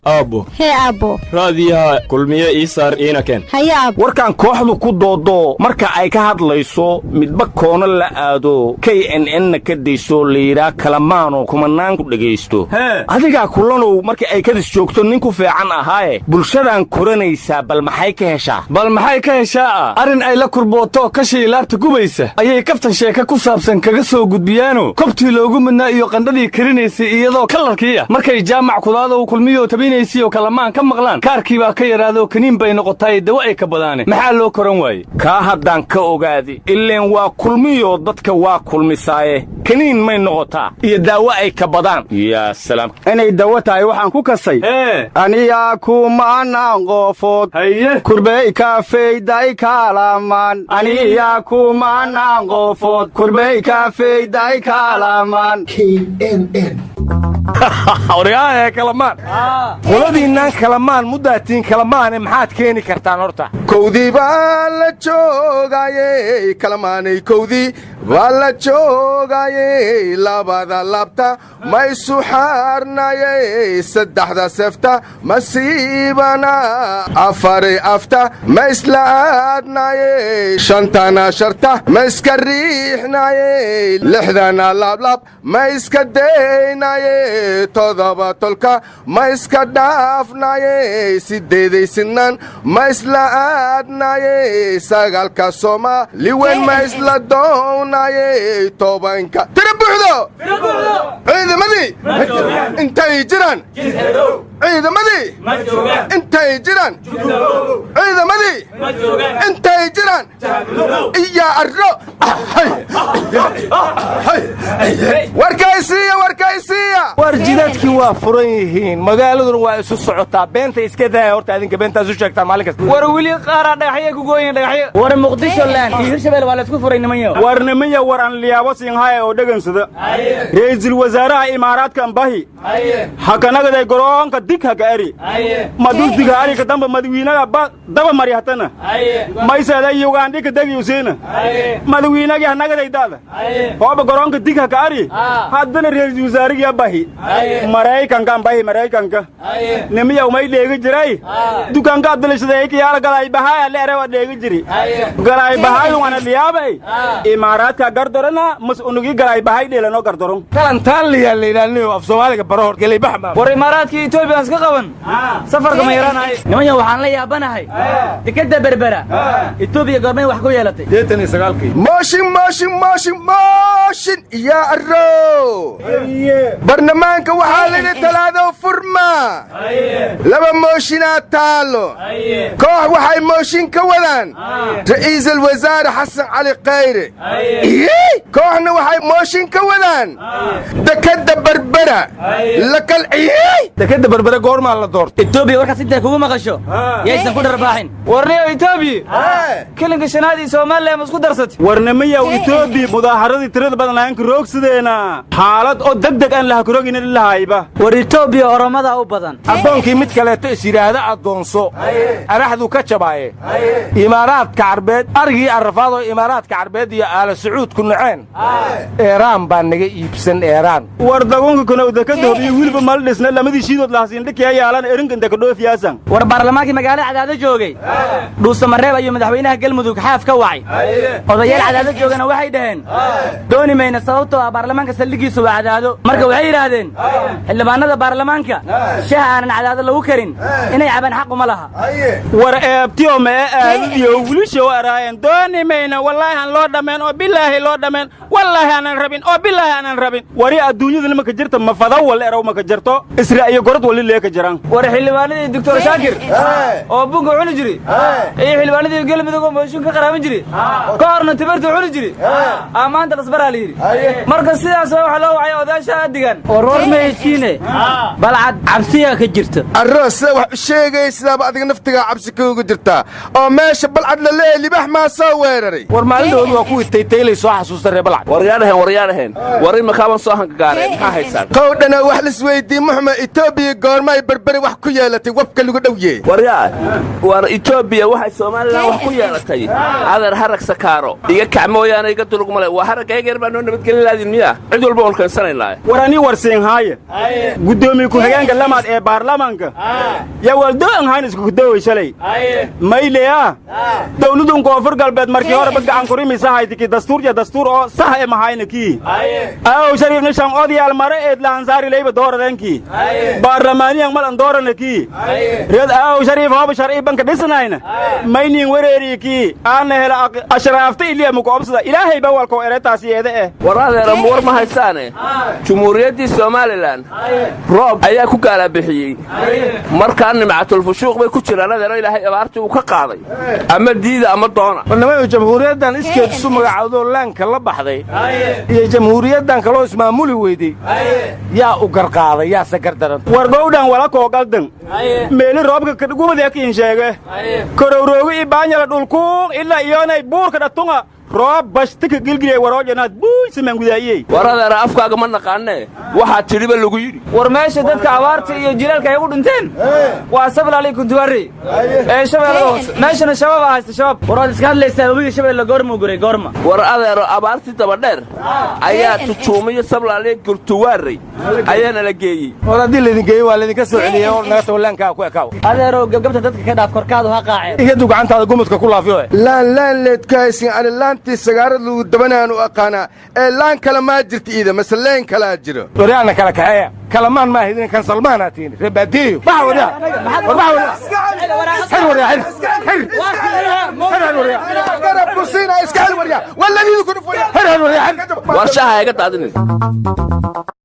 أبو هي أبو raadiyaha kulmiye ii saar iina keen هيا أبو warkaan kooxdu ku doodo marka ay ka hadlayso midba koona la aado KNN ka deyso liira kalamaano kumanaan ku dhageysto adiga kulanow marka ay ka joogto nin ku fiican ahaaye bulshadan koranaysa bal maxay ka heshaa arin ay la kurbooto ka shiilaabta gubaysa ayay kaftan sheeka ku saabsan kaga soo gudbiyaano kobtii loogu midnaa iyo qandhadii karinaysay iyadoo kalarkiiya markay jaamac kulaado kulmiyo tabinaysiyo kalamaan ka maqlaan kaarkii baa ka yaraado kaniin bay noqotay dawo ay ka badaane maxaa loo koran waaye ka haddaan ka ogaadi ileen waa kulmiyo dadka waa kulmisaaye kaniin may noqotaa iyo daawo ay ka badaan yaa salaam inay dawo tahay waxaan ku kasay aniyaa kumanaan qofood kurbey kaafeyday kaalamaan aniyaa kumanaan qofood kurbey kaafeyday kaalamaan oryaha kalamaan qoladiinaan kalamaan mudaatiin kalamaane maxaad keeni kartaan horta kowdii baa la joogayey kalamaanay kowdii baa la joogayey labada labta ma isu xaarnayey saddexda sefta masiibana afari afta ma isla aadnayey shantana sharta ma iska riixnayey lixdana laablaab ma iska daynayey todoba tolka ma iska dhaafnayey sideeday sinaan ma isla aadnayey sagaalka soomaali weyn ma isla doonayey tobanka tira buuxdo ciidamadii intay jiraan ciidamadii intay jiraan ciidamadii intay jiraan iyo arro warkaysiya war jidadkii waa furan yihiin magaaladuna waa isu socotaa beenta iska daaya horta adinka beentaas u sheegtaan maalin kasta war wili qaara dhagaxyo ku gooyeen dhagaxyo war muqdisho laan iyo hirshabelle waa la isku furay nimanyo war nimanya war aan liyaabo siinhaya oo dhagansada ra'iisul wasaaraha imaaraadka ambahi hakanagaday goroonka dig haga eri madus diga ari ka damba madawiinaga daba mari hatana maysaada Uganda ka dagi useena madawiinaga hanagaday daada hooba goroonka dig haga ari haddana ra'iisul wasaariga ambahi maraykanka ambahi maraykanka nimaya umay dheega jiray dukaanka adalashada ay yaala galay bahaya leere waa dheega jiri galay bahayo wana liyaabay imaaraadka gardorana mas unugi galay bahay dheelano gardoron kalantaan leeyahay af Soomaaliga baro galay baxma war imaaraadka Itoobiya iska qaban safarka ma yaraanay nimanya waxaan la yaabanahay tikada berbera Itoobiya goormay wax ku yeelatay 89kii mooshin ya arro barnaamijka waxaa la talaado furma laba mooshinaa taalo koox waxay mooshin ka wadaan ra'iisul wasaare xasan cali khayre kooxna waxay mooshin ka wadaan dekada berbera la kalciyay dekada berbera goorma la doortay Itoobiya warka sidee kugu maqasho yeysan ku dharbaaxin warniyo Itoobiya kilinka shanaadii Soomaaliya ma isku darsatay warnimaya Itoobiya mudaaharadii tirada badan aan ka roogsadeena xaalad oo degdeg aan la hakrogin ilahayba war Itoobiya oramada u badan adoonkii mid kale to isiraada adoonso araxdu ka jabaaye imaaraadka carbeed argii arfaado imaaraadka carbeed iyo aala sacuud ku naceen Iran baa naga iibsan Iran war dagoonka kuna dekada hobiyo wiliba mal dhisna lamadii shiidood la hasiin dhikay yaalan erinka inta ka dhoofiyaasan war baarlamaanka magaalada cadaado joogay dhuusa mareeb iyo madaxweynaha galmudug xaaf ka wacay odayaal cadaado joogana waxay dhaheen dooni mayna sababtoo ah baarlamaanka saldhigiisu waa cadaado marka waxay yiraahdeen xildhibaanada baarlamaanka shaha aanan cadaado lagu karin inay caban xaq uma laha war eebtiyo ma aadiyo wilisho araayeen dooni mayna wallahi aan loo dhameen oo billahi loo dhameen wallahi aanan rabin oo billahi aanan rabin wari adduunyada ma ka jirto ma fadaw wal eraw ma ka jirto Israa'iil gorod wali leeka jiraan war xildhibaanadii Dr. Shaakir oo bunga cuni jiri ay xildhibaanadii galmudug oo mooshin ka qaraaban jiri koorna timirta cuni jiri amaanta lasbaraa liiri marka sidaas waxa loo wacay odaasha adigan war meeykiine balcad cabsiya ka jirta arroos wax sheegay sidaaba adiga naftiga cabsi ka ugu jirta oo meesha balcad la leeyahay libax ma soo weeraray war maalin waa ku taytaylay soo xasuusta reer balcad waryaanahan warin ma kaaban soo hanka gaareen maxaa haysan qowdana wax la isweydiin Muhammad Itoobiya goormay berberi wax ku yeelatay wabka lagu dhowye waryaa war Ethiopia waxay Soomaaliland wax ku yeelatay adar harag sakaaro iga kacmooyaan iga dulugmale waa harag eegeer baan nabadgelin laadin miya cid walba oo kansanayna warani warsiin haaye gudoomiye ku xigeenka lamaad ee baarlamaanka ya waldoon haan isku gudooy shalay mayleya dawladun koonfur galbeed markii hore gacan ku rimisa haydiki dastuur oo sax ee mahaynaki aw shariif nishan odiyal mare eed laansaari leeyba dooradanki baarlamaaniyan mal dooranaki reed aw shariif hoob sharci banka dhisnayna maynin wareeriki aan hela ashraafta iliya muqoobsada ilaahay ba walko eretaasi eede waradeera moor ma haysaane jumhuuriyadda Soomaaliland roob ayaa ku kala bixiyay markaan nimcatul fushuuq bay ku jiraan adeero ilaahay abaartii uu ka qaaday ama diida ama doona barnaamijka jamhuuriyaddan iskeed isu magacaado laanka la baxday iyo jamhuuriyaddan kaloo ismaamuli weeday yaa u garqaaday yaa sagardaran wargowdhan wala koo galdan meeli roobka ka gubadee kiin sheege korowroogi ibaanyala dhulku illa iyoonay buurka dhatunga roob bashtika gilgilay waroojanaad buuy siman gudaayay waradeera afkaaga ma naqaane waxa tiriba lagu yiri war meesha dadka abaarta iyo jilalka ay u dhinteen waa sabal alaykum duwari shabeelladoos meeshana shabaab haysta shabaab war iska hadlaysaa wabiga shabeella goorma guray goorma war adeero abaartii daba dheer ayaa tujuumiyo sabal alaykum gurtuwaari ayaana la geeyay war hadii la idin geeyay waa la idin ka soo celiyay oo naga tawlaanka ku ekaaw adeero gabgabta dadka ka dhaaf korkaadu ha qaaceen iga dugacantaada gumudka ku laafiyo laan leedkaysin aan سجارة لو دبنان وأقانا لان كلام جرت إذا مثلاً كلا جرو وريانا كلا كهيا كلمان ما هيدين كان سلمان هاتين رباديو باوريا باوريا حر وريا حر وريا قرب بوسينا إسكال وريا ولا يدكون فوق حر وريا حر ورشاها يا قطع